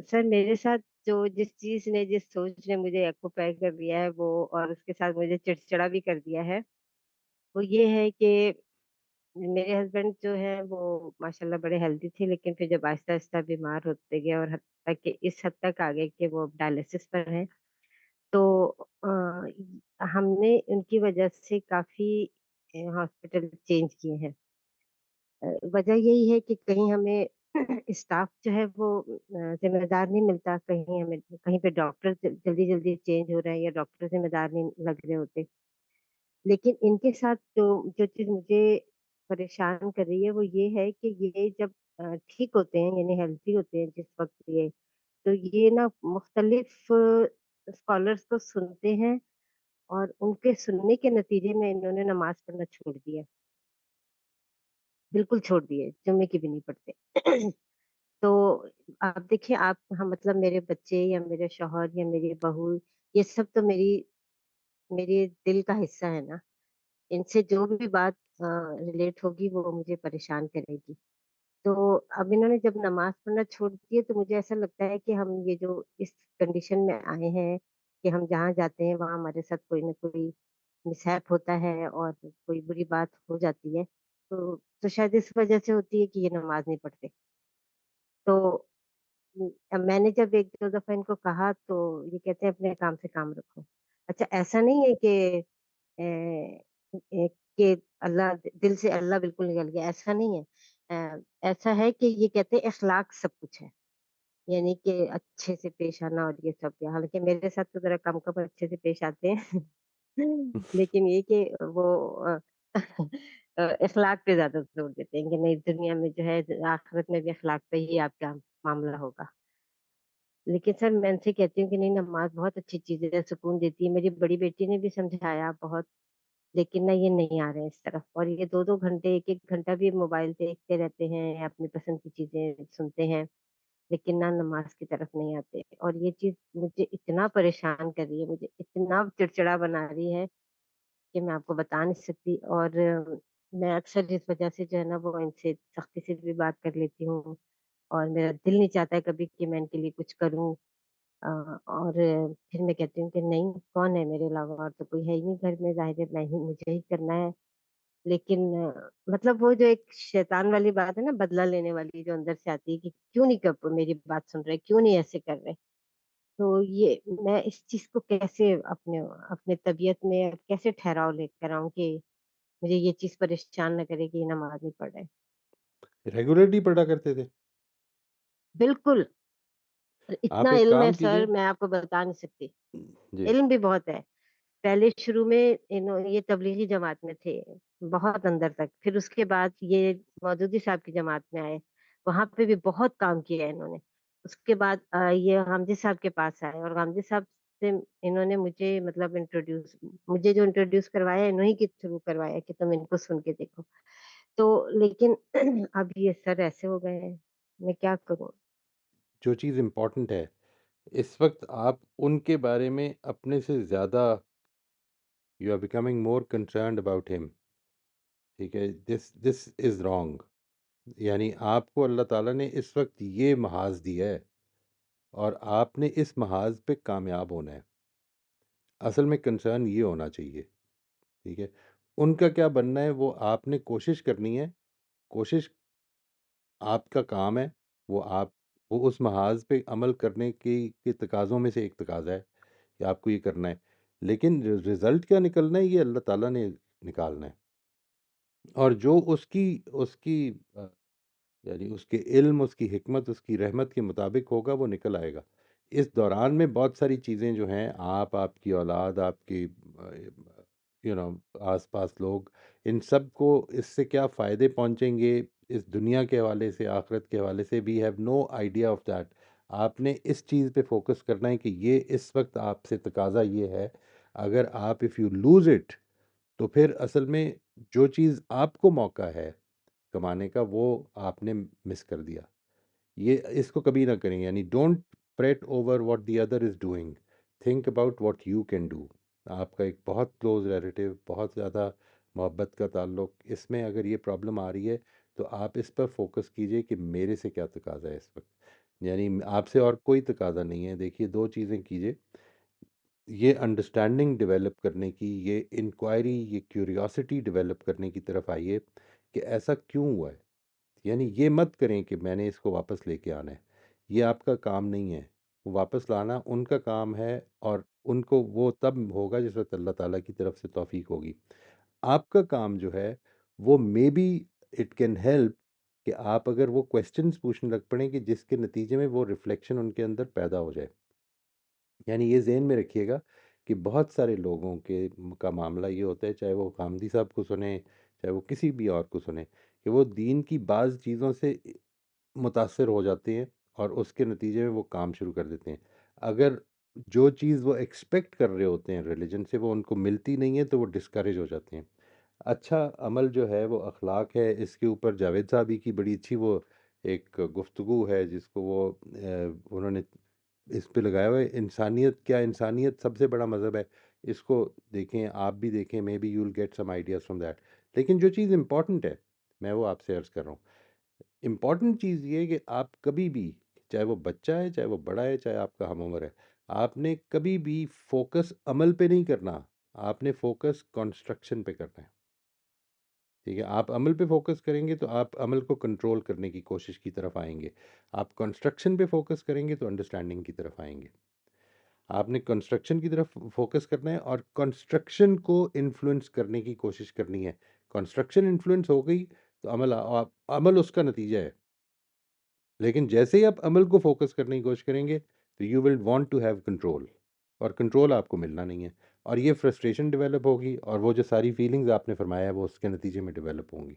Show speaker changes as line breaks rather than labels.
Sir मेरे साथ जो जिस चीज़ ने जिस सोच ने मुझे ऑक्यूपाई कर दिया है वो और उसके साथ मुझे चिड़चिड़ा भी कर दिया है, वो ये है कि मेरे हस्बैंड जो हैं वो माशाल्लाह बड़े हेल्दी थे, लेकिन फिर जब आहिस्ता-आहिस्ता बीमार होते गए और हद तक कि इस हद तक आ गए कि वो अब डायलिसिस पर हैं, तो हमने उनकी वजह से काफ़ी हॉस्पिटल चेंज किए हैं। वजह यही है कि कहीं हमें स्टाफ जो है वो ज़िम्मेदार नहीं मिलता, कहीं हमें कहीं पे डॉक्टर जल्दी-जल्दी चेंज हो रहे हैं या डॉक्टर ज़िम्मेदार नहीं लग रहे होते। लेकिन इनके साथ जो जो चीज़ मुझे परेशान कर रही है वो ये है कि ये जब ठीक होते हैं यानी हेल्थी होते हैं जिस वक़्त ये, तो ये ना मुख्तलिफ स्कॉलर्स को सुनते हैं और उनके सुनने के नतीजे में इन्होंने नमाज़ पढ़ना छोड़ दिया। बिल्कुल छोड़ दिए, जुम्मे की भी नहीं पढ़ते। तो आप देखिए आप हम मतलब मेरे बच्चे या मेरे शौहर या मेरी बहू, ये सब तो मेरे दिल का हिस्सा है ना। इनसे जो भी बात रिलेट होगी वो मुझे परेशान करेगी। तो अब इन्होंने जब नमाज़ पढ़ना छोड़ दी है तो मुझे ऐसा लगता है कि हम ये जो इस कंडीशन में आए हैं कि हम जहाँ जाते हैं वहाँ हमारे साथ कोई न कोई मिसहैप होता है और कोई बुरी बात हो जाती है। तो शायद इस वज़ह से होती है कि ये नमाज़ नहीं पढ़ते। तो मैंने जब 1-2 दफ़ा इनको कहा तो ये कहते हैं अपने काम से काम रखो। अच्छा ऐसा नहीं है कि अ, कि अल्लाह दिल से अल्लाह बिल्कुल निकल गया, ऐसा नहीं है। ऐसा है कि ये कहते हैं इख़लाक़ सब कुछ है, यानी कि अच्छे से पेश आना और ये सब। हालाँकि मेरे साथ तो ज़रा कम-कम अच्छे से पेश आते हैं। लेकिन ये कि वो इख़लाक़ पे ज़्यादा ज़ोर देते हैं कि नहीं दुनिया में जो है आख़िरत में भी इख़लाक़ पे ही आपका मामला होगा। लेकिन सर मैं उनसे कहती हूँ कि नहीं नमाज़ बहुत अच्छी चीज़ है, सुकून देती है। मेरी बड़ी बेटी ने भी समझाया बहुत, लेकिन ना ये नहीं आ रहे हैं इस तरफ और ये 2-2 घंटे, 1-1 घंटा भी मोबाइल देखते रहते हैं, अपनी पसंद की चीज़ें सुनते हैं, लेकिन ना नमाज़ की तरफ नहीं आते और ये चीज़ मुझे इतना परेशान कर रही है, मुझे इतना चिड़चिड़ा बना रही है कि मैं आपको बता नहीं सकती और मैं अक्सर इस वजह से जो है ना वो इनसे सख्ती से भी बात कर लेती हूँ और मेरा दिल नहीं चाहता है कभी कि मैं इनके लिए कुछ करूँ। और फिर मैं कहती हूँ कि नहीं कौन है मेरे अलावा और तो कोई है ही नहीं घर में, ज़ाहिर है मैं ही मुझे ही करना है। लेकिन मतलब वो जो एक शैतान वाली बात है ना बदला लेने वाली जो अंदर से आती है कि क्यों नहीं कब मेरी बात सुन रहे, क्यों नहीं ऐसे कर रहे? तो ये मैं इस चीज़ को कैसे अपने अपने तबीयत में कैसे ठहराव लेकर आऊँ कि मुझे ये चीज़ परेशान ना करे कि ये नमाज़ नहीं पढ़ रहे।
रेगुलरली पढ़ा करते थे?
बिल्कुल,
आप
इतना
एक
इल्म है
काम
सर
कीजिए।
मैं आपको बता नहीं सकती।
जी।
इल्म भी बहुत है। पहले शुरू में ये तबलीगी जमात में थे, बहुत अंदर तक। फिर उसके बाद ये मौदूदी साहब की जमात में आए, वहाँ पे भी बहुत काम किया है इन्होंने। उसके बाद ये गामदी साहब के पास आए और गामदी साहब से इन्होंने मुझे मतलब मुझे जो इंट्रोड्यूस करवाया इन्हीं के थ्रू करवाया कि तुम इनको सुन के देखो। तो लेकिन अब ये सर ऐसे हो गए हैं, मैं क्या करूँ?
जो चीज़ इम्पोर्टेंट है, इस वक़्त आप उनके बारे में अपने से ज़्यादा you are becoming more concerned about him, ठीक है? This this is wrong. यानी आपको अल्लाह ताला ने इस वक़्त ये महाज़ दिया है और आपने इस महाज़ पे कामयाब होना है। असल में कंसर्न ये होना चाहिए, ठीक है? उनका क्या बनना है वो आपने कोशिश करनी है, कोशिश आपका काम है, वो उस महाज़ पे अमल करने के तकाज़ों में से एक तकाज़ा है कि आपको ये करना है। लेकिन रिज़ल्ट क्या निकलना है ये अल्लाह ताला ने निकालना है और जो उसकी उसकी अ, यानी उसके इल्म, उसकी हिकमत, उसकी रहमत के मुताबिक होगा वो निकल आएगा। इस दौरान में बहुत सारी चीज़ें जो हैं आप, आपकी औलाद, आपके आस-पास लोग, इन सब को इससे क्या फ़ायदे पहुँचेंगे इस दुनिया के हवाले से, आखिरत के हवाले से we have no idea of that. आपने इस चीज़ पे फ़ोकस करना है कि ये इस वक़्त आपसे तकाज़ा ये है, अगर आप इफ़ यू लूज़ इट तो फिर असल में जो चीज़ आपको मौका है कमाने का वो आपने मिस कर दिया। ये इसको कभी ना करें यानी don't fret over what the other is doing, think about what you can do. आपका एक बहुत क्लोज़ रिलेटिव, बहुत ज़्यादा मोहब्बत का ताल्लुक, इसमें अगर ये प्रॉब्लम आ रही है, तो आप इस पर फ़ोकस कीजिए कि मेरे से क्या तकाज़ा है इस वक़्त। یعنی آپ سے اور کوئی تقاضا نہیں ہے. دیکھیے 2 چیزیں کیجئے، یہ انڈرسٹینڈنگ ڈیولپ کرنے کی، یہ انکوائری، یہ کیوریوسٹی ڈیولپ کرنے کی طرف آئیے کہ ایسا کیوں ہوا ہے. یعنی یہ مت کریں کہ میں نے اس کو واپس لے کے آنا ہے. یہ آپ کا کام نہیں ہے. وہ واپس لانا ان کا کام ہے، اور ان کو وہ تب ہوگا جس وقت اللہ تعالیٰ کی طرف سے توفیق ہوگی. آپ کا کام جو ہے وہ maybe it can help کہ آپ اگر وہ کویسچنز پوچھنے لگ پڑیں کہ جس کے نتیجے میں وہ ریفلیکشن ان کے اندر پیدا ہو جائے. یعنی یہ ذہن میں رکھیے گا کہ بہت سارے لوگوں کے کا معاملہ یہ ہوتا ہے، چاہے وہ غامدی صاحب کو سنیں، چاہے وہ کسی بھی اور کو سنیں، کہ وہ دین کی بعض چیزوں سے متاثر ہو جاتے ہیں اور اس کے نتیجے میں وہ کام شروع کر دیتے ہیں. اگر جو چیز وہ ایکسپیکٹ کر رہے ہوتے ہیں ریلیجن سے وہ ان کو ملتی نہیں ہے تو وہ ڈسکریج ہو جاتے ہیں. اچھا عمل جو ہے وہ اخلاق ہے. اس کے اوپر جاوید صاحب ہی کی بڑی اچھی وہ ایک گفتگو ہے جس کو وہ انہوں نے اس پہ لگایا ہوا ہے، انسانیت کیا، انسانیت سب سے بڑا مذہب ہے. اس کو دیکھیں، آپ بھی دیکھیں، maybe you will get some ideas from that. لیکن جو چیز امپورٹنٹ ہے میں وہ آپ سے عرض کر رہا ہوں. امپورٹنٹ چیز یہ ہے کہ آپ کبھی بھی، چاہے وہ بچہ ہے، چاہے وہ بڑا ہے، چاہے آپ کا ہم عمر ہے، آپ نے کبھی بھی فوکس عمل پہ نہیں کرنا. آپ نے فوکس کنسٹرکشن پہ کرنا ہے. ٹھیک ہے، آپ عمل پہ فوکس کریں گے تو آپ عمل کو کنٹرول کرنے کی کوشش کی طرف آئیں گے. آپ کنسٹرکشن پہ فوکس کریں گے تو انڈرسٹینڈنگ کی طرف آئیں گے. آپ نے کنسٹرکشن کی طرف فوکس کرنا ہے اور کنسٹرکشن کو انفلوئنس کرنے کی کوشش کرنی ہے. کنسٹرکشن انفلوئنس ہو گئی تو عمل اس کا نتیجہ ہے. لیکن جیسے ہی آپ عمل کو فوکس کرنے کی کوشش کریں گے تو you will want to have control, اور کنٹرول آپ کو ملنا نہیں ہے. اور یہ فرسٹریشن ڈیولپ ہوگی، اور وہ جو ساری فیلنگز آپ نے فرمایا ہے وہ اس کے نتیجے میں ڈیولپ ہوں گی.